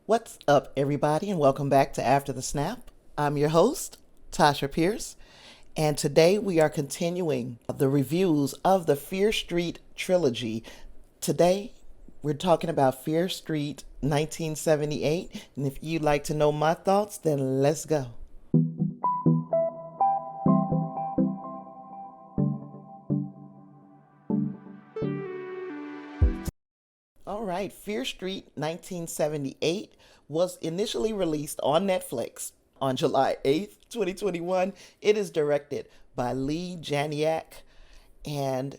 What's up, everybody, and welcome back to After the Snap. I'm your host, Tasha Pierce, and today we are continuing the reviews of the Fear Street trilogy. Today, we're talking about Fear Street 1978, and if you'd like to know my thoughts, then let's go. All right, Fear Street 1978 was initially released on Netflix on July 8th, 2021. It is directed by Leigh Janiak, and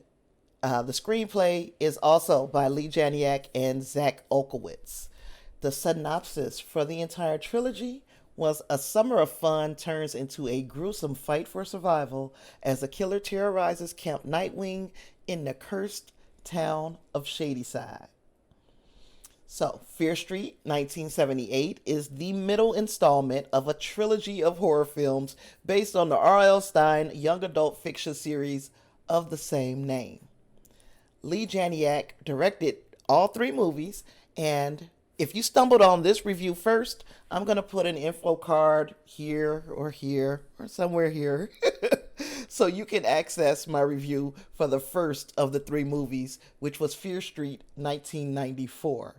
the screenplay is also by Leigh Janiak and Zach Olkowitz. The synopsis for the entire trilogy was: a summer of fun turns into a gruesome fight for survival as a killer terrorizes Camp Nightwing in the cursed town of Shadyside. So, Fear Street 1978 is the middle installment of a trilogy of horror films based on the RL Stine young adult fiction series of the same name. Leigh Janiak directed all three movies, and if you stumbled on this review first, I'm going to put an info card here or somewhere here so you can access my review for the first of the three movies, which was Fear Street 1994.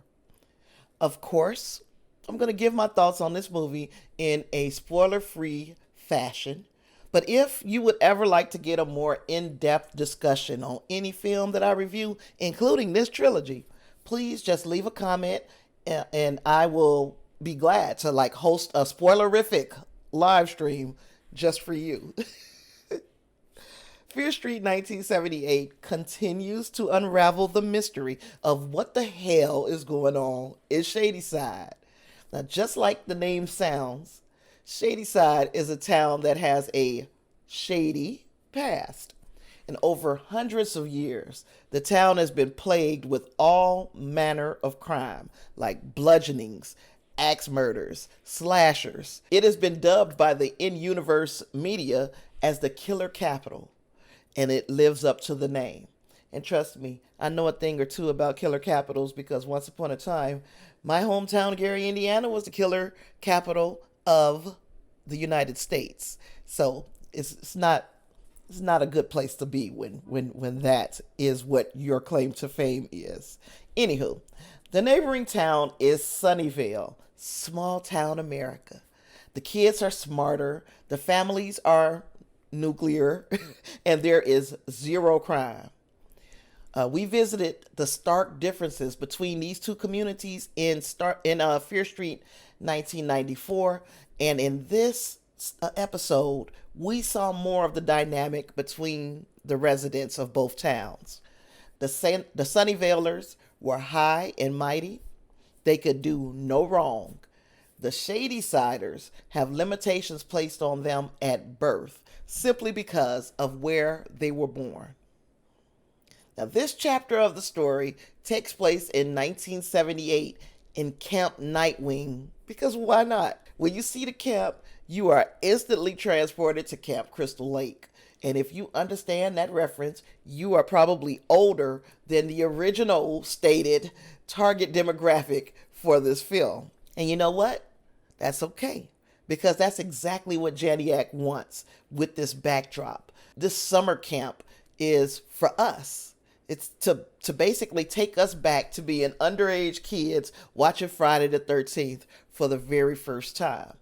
Of course, I'm going to give my thoughts on this movie in a spoiler-free fashion. But if you would ever like to get a more in-depth discussion on any film that I review, including this trilogy, please just leave a comment and I will be glad to host a spoilerific live stream just for you. Fear Street 1978 continues to unravel the mystery of what the hell is going on in Shadyside. Now, just like the name sounds, Shadyside is a town that has a shady past. And over hundreds of years, the town has been plagued with all manner of crime, like bludgeonings, axe murders, slashers. It has been dubbed by the in-universe media as the killer capital, and it lives up to the name. And trust me, I know a thing or two about killer capitals because once upon a time, my hometown, Gary, Indiana, was the killer capital of the United States. So it's not a good place to be when that is what your claim to fame is. Anywho, the neighboring town is Sunnyvale, small town America. The kids are smarter, the families are nuclear, and there is zero crime. We visited the stark differences between these two communities in Fear Street 1994, and in this episode, we saw more of the dynamic between the residents of both towns. The Sunnyvalers were high and mighty; they could do no wrong. The Shadysiders have limitations placed on them at birth, simply because of where they were born. Now, this chapter of the story takes place in 1978 in Camp Nightwing, because why not? When you see the camp, you are instantly transported to Camp Crystal Lake. And if you understand that reference, you are probably older than the original stated target demographic for this film. And you know what? That's okay, because that's exactly what Janiak wants with this backdrop. This summer camp is for us. It's to basically take us back to being underage kids watching Friday the 13th for the very first time.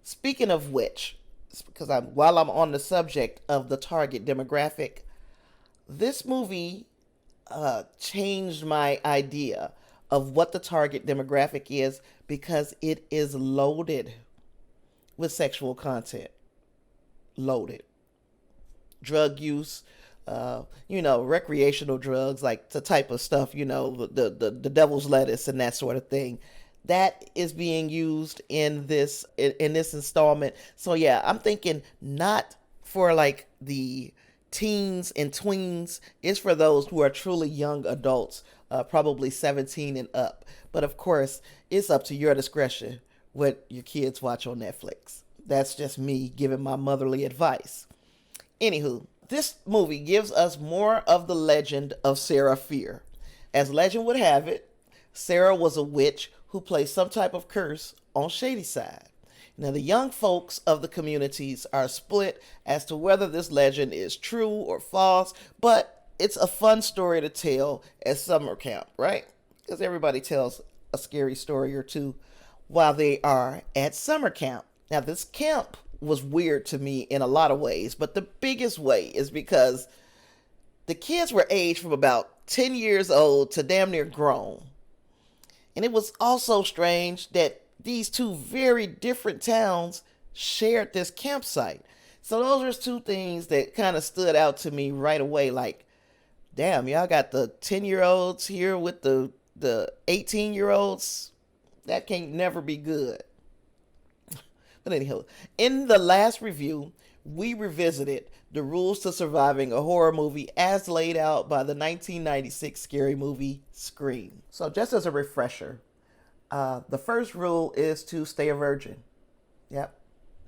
Speaking of which, because while I'm on the subject of the target demographic, this movie changed my idea of what the target demographic is, because it is loaded with sexual content. Loaded. Drug use, recreational drugs, like the type of stuff, the devil's lettuce and that sort of thing. That is being used in this installment. So yeah, I'm thinking not for the teens and tweens. It's for those who are truly young adults, probably 17 and up. But of course, it's up to your discretion what your kids watch on Netflix. That's just me giving my motherly advice. Anywho, this movie gives us more of the legend of Sarah Fear. As legend would have it, Sarah was a witch who place some type of curse on Shadyside. Now, the young folks of the communities are split as to whether this legend is true or false, but it's a fun story to tell at summer camp, right? Because everybody tells a scary story or two while they are at summer camp. Now, this camp was weird to me in a lot of ways, but the biggest way is because the kids were aged from about 10 years old to damn near grown. And it was also strange that these two very different towns shared this campsite. So those are two things that kind of stood out to me right away. Like, damn, y'all got the 10-year-olds here with the 18-year-olds. That can't never be good. But anyhow, in the last review, we revisited the rules to surviving a horror movie as laid out by the 1996 scary movie Scream. So just as a refresher, the first rule is to stay a virgin. Yep,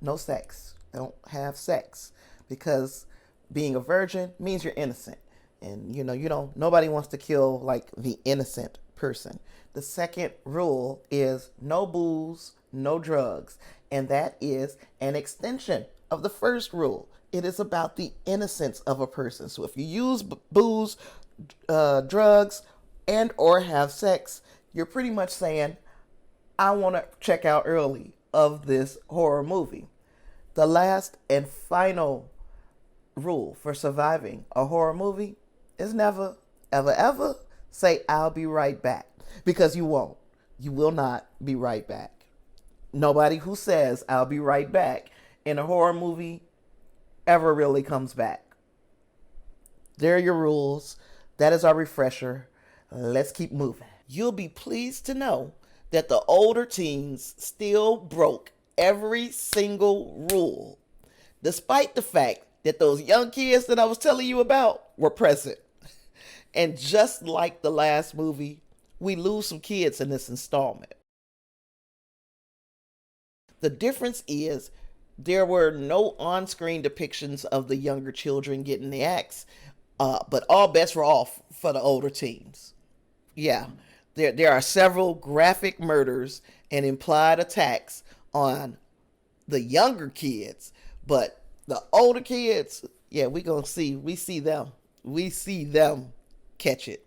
no sex. Don't have sex, because being a virgin means you're innocent. And nobody wants to kill like the innocent person. The second rule is no booze, no drugs. And that is an extension of the first rule. It is about the innocence of a person. So if you use booze, drugs, and or have sex, you're pretty much saying, I want to check out early of this horror movie. The last and final rule for surviving a horror movie is never, ever, ever say, I'll be right back. Because you won't. You will not be right back. Nobody who says, I'll be right back in a horror movie ever really comes back. There are your rules. That is our refresher. Let's keep moving. You'll be pleased to know that the older teens still broke every single rule, despite the fact that those young kids that I was telling you about were present. And just like the last movie, we lose some kids in this installment. The difference is there were no on-screen depictions of the younger children getting the axe, but all bets were off for the older teens. Yeah, there are several graphic murders and implied attacks on the younger kids, but the older kids, yeah, we see them catch it.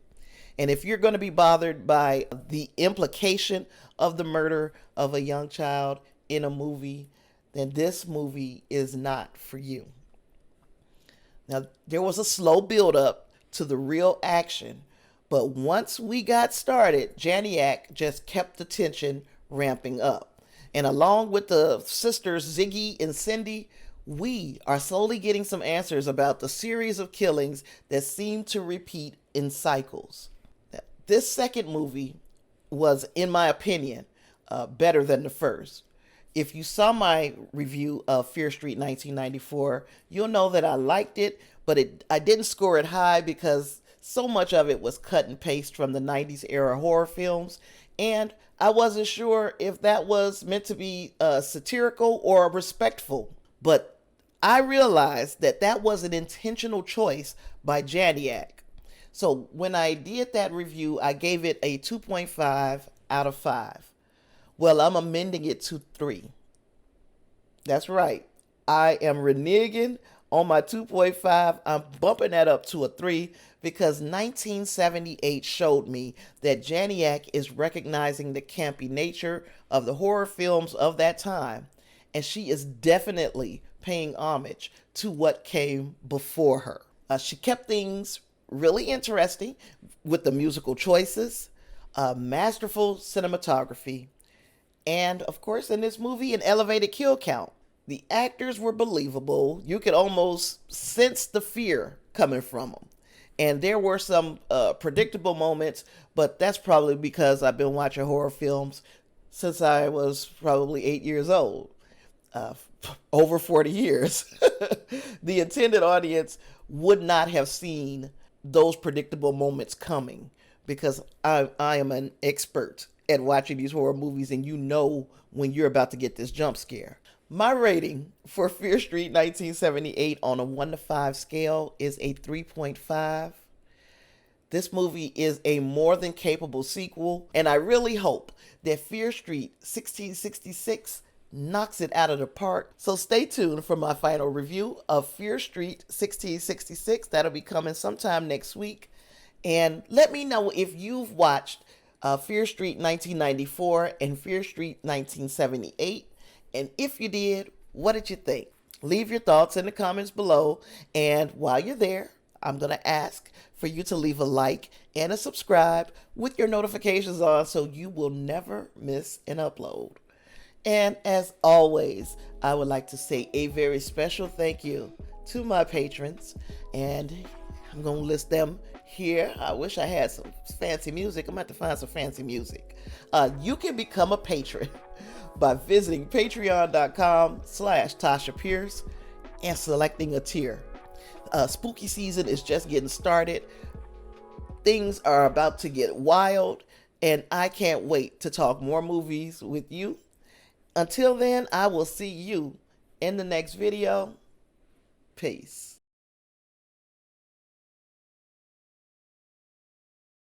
And if you're going to be bothered by the implication of the murder of a young child in a movie, then this movie is not for you. Now, there was a slow build up to the real action, but once we got started, Janiak just kept the tension ramping up. And along with the sisters Ziggy and Cindy, we are slowly getting some answers about the series of killings that seem to repeat in cycles. This second movie was, in my opinion, better than the first. If you saw my review of Fear Street 1994, you'll know that I liked it, but I didn't score it high because so much of it was cut and paste from the 90s era horror films, and I wasn't sure if that was meant to be satirical or respectful. But I realized that that was an intentional choice by Janiak. So when I did that review, I gave it a 2.5 out of 5. Well, I'm amending it to 3. That's right. I am reneging on my 2.5. I'm bumping that up to a 3 because 1978 showed me that Janiak is recognizing the campy nature of the horror films of that time, and she is definitely paying homage to what came before her. She kept things really interesting with the musical choices, masterful cinematography, and of course in this movie an elevated kill count. The actors were believable. You could almost sense the fear coming from them. And there were some predictable moments, but that's probably because I've been watching horror films since I was probably 8 years old. Over 40 years. The intended audience would not have seen those predictable moments coming because I am an expert at watching these horror movies, and you know when you're about to get this jump scare. My rating for Fear Street 1978 on a 1 to 5 scale is a 3.5. This movie is a more than capable sequel, and I really hope that Fear Street 1666 knocks it out of the park. So stay tuned for my final review of Fear Street 1666. That'll be coming sometime next week. And let me know if you've watched Fear Street 1994 and Fear Street 1978. And if you did, what did you think? Leave your thoughts in the comments below. And while you're there, I'm going to ask for you to leave a like and a subscribe with your notifications on so you will never miss an upload. And as always, I would like to say a very special thank you to my patrons. And I'm going to list them here. I wish I had some fancy music. I'm going to have to find some fancy music. You can become a patron by visiting patreon.com/Tasha Pierce and selecting a tier. Spooky season is just getting started. Things are about to get wild, and I can't wait to talk more movies with you. Until then, I will see you in the next video. Peace.